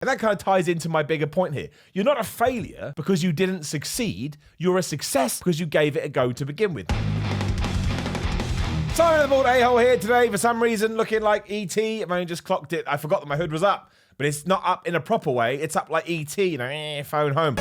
And that kind of ties into my bigger point here. You're not a failure because you didn't succeed. You're a success because you gave it a go to begin with. Simon the Bald A-hole here today, for some reason looking like E.T. I've only just clocked it. I forgot that my hood was up, but it's not up in a proper way. It's up like E.T., phone home.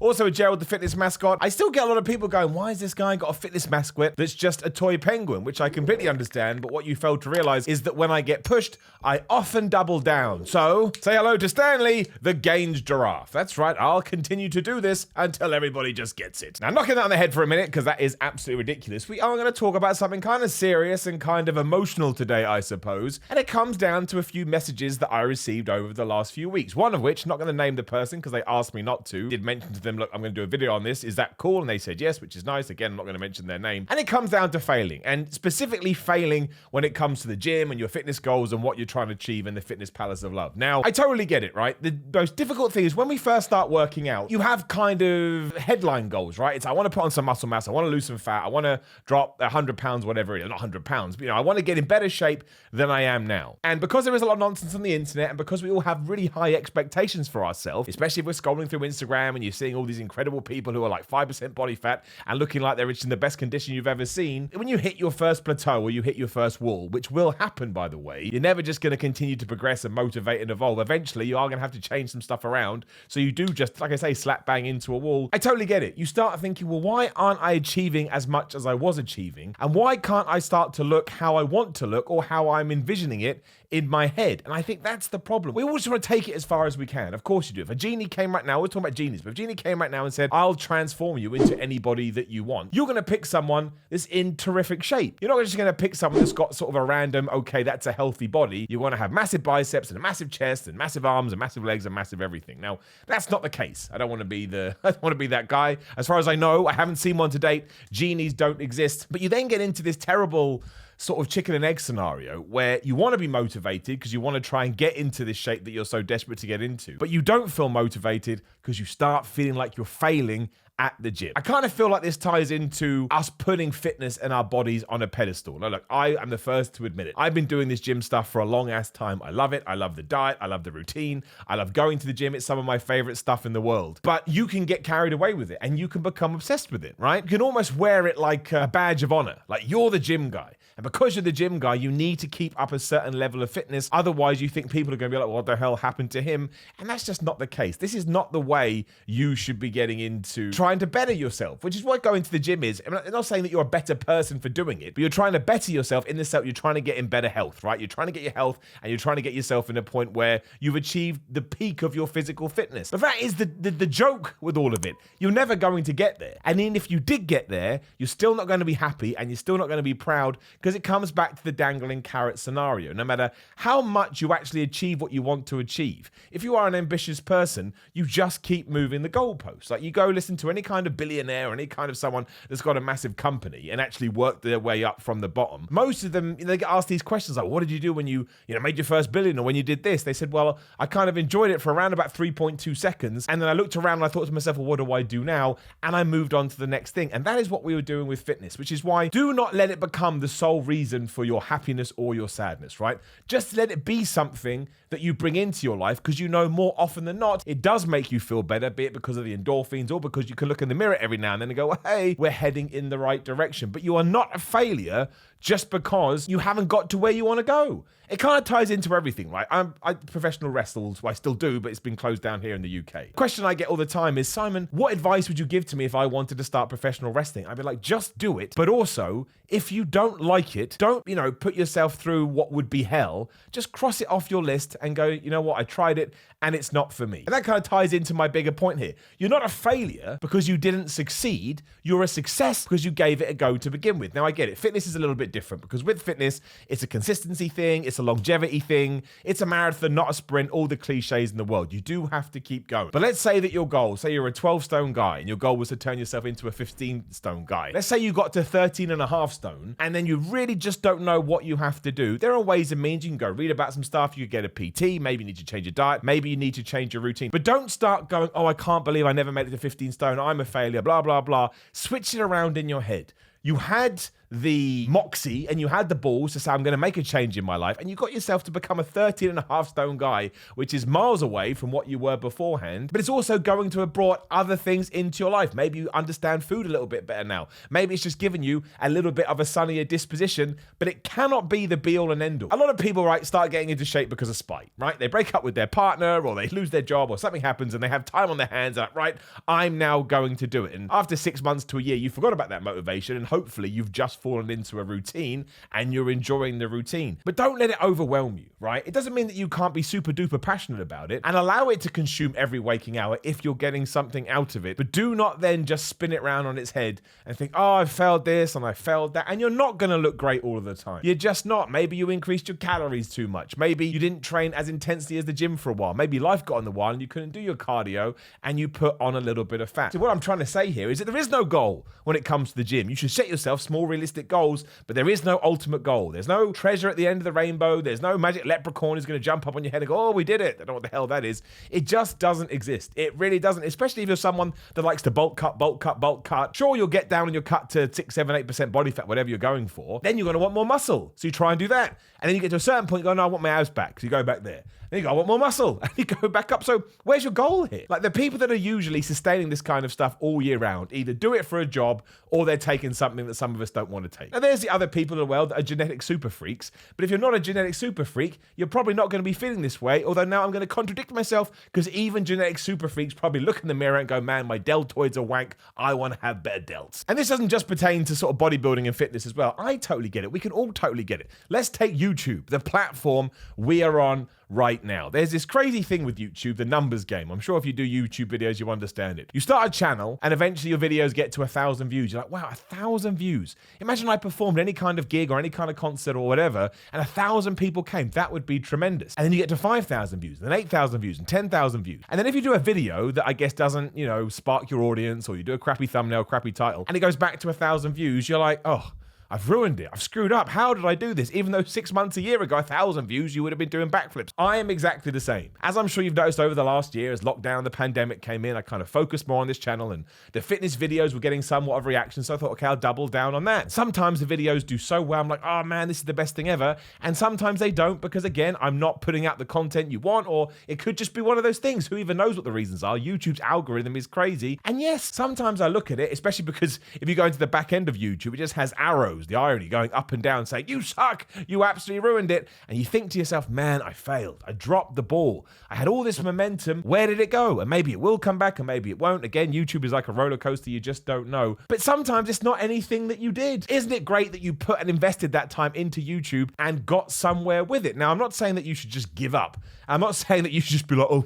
Also, Gerald, the fitness mascot. I still get a lot of people going, why has this guy got a fitness mascot that's just a toy penguin? Which I completely understand, but what you fail to realize is that when I get pushed, I often double down. So, say hello to Stanley, the gained giraffe. That's right, I'll continue to do this until everybody just gets it. Now, knocking that on the head for a minute, because that is absolutely ridiculous, we are going to talk about something kind of serious and kind of emotional today, I suppose. And it comes down to a few messages that I received over the last few weeks. One of which, not going to name the person because they asked me not to, did mention to them, look, I'm going to do a video on this. Is that cool? And they said yes, which is nice. Again, I'm not going to mention their name. And it comes down to failing, and specifically failing when it comes to the gym and your fitness goals and what you're trying to achieve in the fitness palace of love. Now, I totally get it, right? The most difficult thing is when we first start working out, you have kind of headline goals, right? It's I want to put on some muscle mass. I want to lose some fat. I want to drop 100 pounds, whatever it is. Not 100 pounds, but I want to get in better shape than I am now. And because there is a lot of nonsense on the internet, and because we all have really high expectations for ourselves, especially if we're scrolling through Instagram and you're seeing all these incredible people who are like 5% body fat and looking like they're in the best condition you've ever seen, when you hit your first plateau or you hit your first wall, which will happen, by the way, you're never just going to continue to progress and motivate and evolve. Eventually, you are going to have to change some stuff around. So you do just, like I say, slap bang into a wall. I totally get it. You start thinking, well, why aren't I achieving as much as I was achieving? And why can't I start to look how I want to look or how I'm envisioning it in my head? And I think that's the problem. We always want to take it as far as we can. Of course you do. If a genie came right now, we're talking about genies, but if a genie came right now and said, I'll transform you into anybody that you want, you're going to pick someone that's in terrific shape. You're not just going to pick someone that's got sort of a random, okay, that's a healthy body. You want to have massive biceps and a massive chest and massive arms and massive legs and massive everything. Now, that's not the case. I don't want to be that guy. As far as I know, I haven't seen one to date. Genies don't exist. But you then get into this terrible sort of chicken and egg scenario where you want to be motivated because you want to try and get into this shape that you're so desperate to get into, but you don't feel motivated because you start feeling like you're failing at the gym. I kind of feel like this ties into us putting fitness and our bodies on a pedestal. Now, look, I am the first to admit it. I've been doing this gym stuff for a long ass time. I love it. I love the diet. I love the routine. I love going to the gym. It's some of my favorite stuff in the world. But you can get carried away with it and you can become obsessed with it, right? You can almost wear it like a badge of honor. Like you're the gym guy. And because you're the gym guy, you need to keep up a certain level of fitness. Otherwise, you think people are going to be like, what the hell happened to him? And that's just not the case. This is not the way you should be getting into trying to better yourself, which is what going to the gym is. I'm not saying that you're a better person for doing it, but you're trying to better yourself in the sense you're trying to get in better health, right? You're trying to get your health and you're trying to get yourself in a point where you've achieved the peak of your physical fitness. But that is the joke with all of it. You're never going to get there. And even if you did get there, you're still not going to be happy and you're still not going to be proud because it comes back to the dangling carrot scenario. No matter how much you actually achieve what you want to achieve, if you are an ambitious person, you just keep moving the goalposts. Like you go listen to any kind of billionaire or any kind of someone that's got a massive company and actually worked their way up from the bottom. Most of them, they get asked these questions like, what did you do when you made your first billion or when you did this? They said, well, I kind of enjoyed it for around about 3.2 seconds. And then I looked around and I thought to myself, well, what do I do now? And I moved on to the next thing. And that is what we were doing with fitness, which is why do not let it become the sole reason for your happiness or your sadness, right? Just let it be something that you bring into your life because you know more often than not, it does make you feel better, be it because of the endorphins or because you can look in the mirror every now and then and go, well, hey, we're heading in the right direction. But you are not a failure just because you haven't got to where you want to go. It kind of ties into everything, right? I professional wrestles, well, I still do, but it's been closed down here in the UK. Question I get all the time is, Simon, what advice would you give to me if I wanted to start professional wrestling? I'd be like, just do it. But also, if you don't like it, don't, put yourself through what would be hell. Just cross it off your list and go, you know what, I tried it and it's not for me. And that kind of ties into my bigger point here. You're not a failure because you didn't succeed. You're a success because you gave it a go to begin with. Now, I get it. Fitness is a little bit different because with fitness, it's a consistency thing. It's a longevity thing. It's a marathon, not a sprint, all the cliches in the world. You do have to keep going. But let's say that your goal, say you're a 12 stone guy and your goal was to turn yourself into a 15 stone guy. Let's say you got to 13 and a half stone and then you really just don't know what you have to do. There are ways and means. You can go read about some stuff. You could get a PT. Maybe you need to change your diet. Maybe you need to change your routine. But don't start going, oh, I can't believe I never made it to 15 stone. I'm a failure, blah, blah, blah. Switch it around in your head. You had the moxie and you had the balls to say, I'm going to make a change in my life, and you got yourself to become a 13.5 stone guy, which is miles away from what you were beforehand, but it's also going to have brought other things into your life. Maybe you understand food a little bit better now. Maybe it's just given you a little bit of a sunnier disposition, but it cannot be the be all and end all. A lot of people, right, start getting into shape because of spite, right? They break up with their partner or they lose their job or something happens and they have time on their hands and like, right, I'm now going to do it. And after 6 months to a year, you forgot about that motivation and hopefully you've just fallen into a routine and you're enjoying the routine. But don't let it overwhelm you, right? It doesn't mean that you can't be super duper passionate about it, and allow it to consume every waking hour if you're getting something out of it. But do not then just spin it around on its head and think, oh, I failed this and I failed that. And you're not going to look great all of the time. You're just not. Maybe you increased your calories too much. Maybe you didn't train as intensely as the gym for a while. Maybe life got in the way and you couldn't do your cardio and you put on a little bit of fat. So what I'm trying to say here is that there is no goal when it comes to the gym. You should set yourself small, realistic goals, but there is no ultimate goal. There's no treasure at the end of the rainbow. There's no magic leprechaun who's going to jump up on your head and go, oh, we did it. I don't know what the hell that is. It just doesn't exist. It really doesn't, especially if you're someone that likes to bulk cut, bulk cut, bulk cut. Sure, you'll get down on your cut to 6, 7, 8% body fat, whatever you're going for. Then you're going to want more muscle. So you try and do that. And then you get to a certain point, you go, no, I want my abs back. So you go back there. Then you go, I want more muscle. And you go back up. So where's your goal here? Like the people that are usually sustaining this kind of stuff all year round, either do it for a job or they're taking something that some of us don't want to take. Now there's the other people in the world that are genetic super freaks. But if you're not a genetic super freak, you're probably not going to be feeling this way. Although now I'm going to contradict myself because even genetic super freaks probably look in the mirror and go, man, my deltoids are wank. I want to have better delts. And this doesn't just pertain to sort of bodybuilding and fitness as well. I totally get it. We can all totally get it. Let's take YouTube, the platform we are on right now. There's this crazy thing with YouTube, the numbers game. I'm sure if you do YouTube videos, you understand it. You start a channel and eventually your videos get to 1,000 views. You're like, wow, 1,000 views. Imagine I performed any kind of gig or any kind of concert or whatever, and 1,000 people came. That would be tremendous. And then you get to 5,000 views, and then 8,000 views, and 10,000 views. And then if you do a video that I guess doesn't, spark your audience, or you do a crappy thumbnail, crappy title, and it goes back to 1,000 views, you're like, oh, I've ruined it. I've screwed up. How did I do this? Even though 6 months, a year ago, 1,000 views, you would have been doing backflips. I am exactly the same. As I'm sure you've noticed over the last year, as lockdown, the pandemic came in, I kind of focused more on this channel and the fitness videos were getting somewhat of reaction. So I thought, okay, I'll double down on that. Sometimes the videos do so well. I'm like, oh man, this is the best thing ever. And sometimes they don't because again, I'm not putting out the content you want, or it could just be one of those things. Who even knows what the reasons are? YouTube's algorithm is crazy. And yes, sometimes I look at it, especially because if you go into the back end of YouTube, it just has arrows, the irony going up and down saying, you suck, you absolutely ruined it. And you think to yourself, man, I failed. I dropped the ball. I had all this momentum. Where did it go? And maybe it will come back and maybe it won't. Again, YouTube is like a roller coaster. You just don't know. But sometimes it's not anything that you did. Isn't it great that you put and invested that time into YouTube and got somewhere with it? Now, I'm not saying that you should just give up. I'm not saying that you should just be like, oh,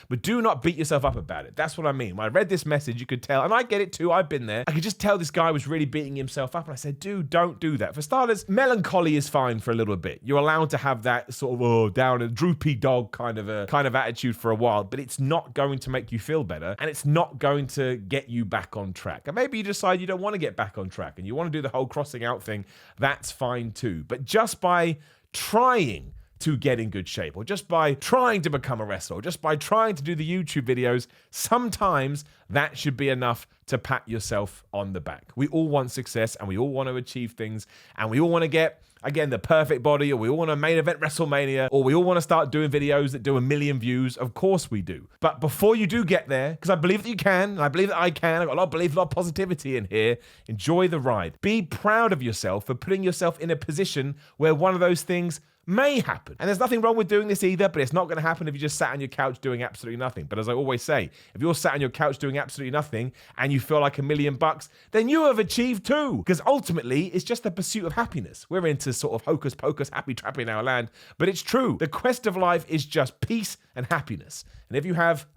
but do not beat yourself up about it. That's what I mean. When I read this message, you could tell, and I get it too, I've been there. I could just tell this guy was really beating himself up. And I said, dude, don't do that. For starters, melancholy is fine for a little bit. You're allowed to have that sort of down and droopy dog kind of attitude for a while, but it's not going to make you feel better, and it's not going to get you back on track. And maybe you decide you don't want to get back on track and you want to do the whole crossing out thing. That's fine too. But just by trying to get in good shape, or just by trying to become a wrestler, or just by trying to do the YouTube videos, sometimes that should be enough to pat yourself on the back. We all want success and we all want to achieve things and we all want to get, again, the perfect body, or we all want to main event WrestleMania, or we all want to start doing videos that do 1 million views. Of course we do. But before you do get there, because I believe that you can, and I believe that I can, I've got a lot of belief, a lot of positivity in here, enjoy the ride. Be proud of yourself for putting yourself in a position where one of those things may happen. And there's nothing wrong with doing this either, but it's not going to happen if you just sat on your couch doing absolutely nothing. But as I always say, if you're sat on your couch doing absolutely nothing and you feel like $1 million, then you have achieved too. Because ultimately, it's just the pursuit of happiness. We're into sort of hocus pocus, happy trappy in our land, but it's true. The quest of life is just peace and happiness. And if you have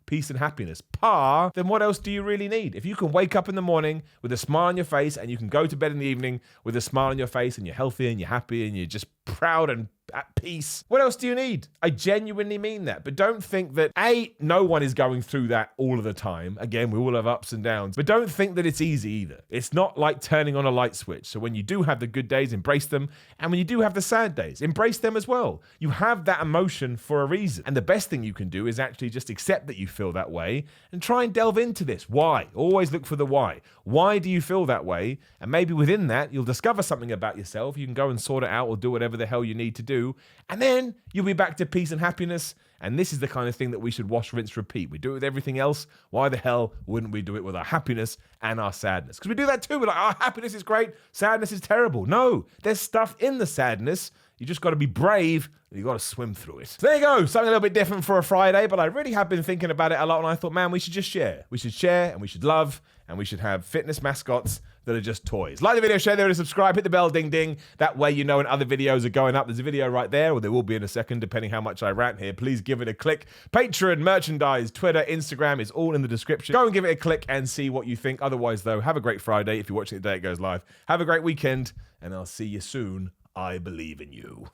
peace and happiness, then what else do you really need? If you can wake up in the morning with a smile on your face and you can go to bed in the evening with a smile on your face and you're healthy and you're happy and you're just proud and at peace, what else do you need? I genuinely mean that. But don't think that, no one is going through that all of the time. Again, we all have ups and downs, but don't think that it's easy either. It's not like turning on a light switch. So when you do have the good days, embrace them. And when you do have the sad days, embrace them as well. You have that emotion for a reason. And the best thing you can do is actually just accept that you feel that way and try and delve into this. Why? Always look for the why. Why do you feel that way? And maybe within that, you'll discover something about yourself. You can go and sort it out or do whatever the hell you need to do. And then you'll be back to peace and happiness. And this is the kind of thing that we should wash, rinse, repeat. We do it with everything else. Why the hell wouldn't we do it with our happiness and our sadness? Because we do that too. We're like, oh, happiness is great. Sadness is terrible. No, there's stuff in the sadness. You just got to be brave. You got to swim through it. So there you go. Something a little bit different for a Friday, but I really have been thinking about it a lot. And I thought, man, we should just share. We should share and we should love and we should have fitness mascots that are just toys. Like the video, share there, and subscribe. Hit the bell, ding, ding. That way you know when other videos are going up. There's a video right there, or there will be in a second, depending how much I rant here. Please give it a click. Patreon, merchandise, Twitter, Instagram is all in the description. Go and give it a click and see what you think. Otherwise, though, have a great Friday. If you're watching it the day it goes live, have a great weekend, and I'll see you soon. I believe in you.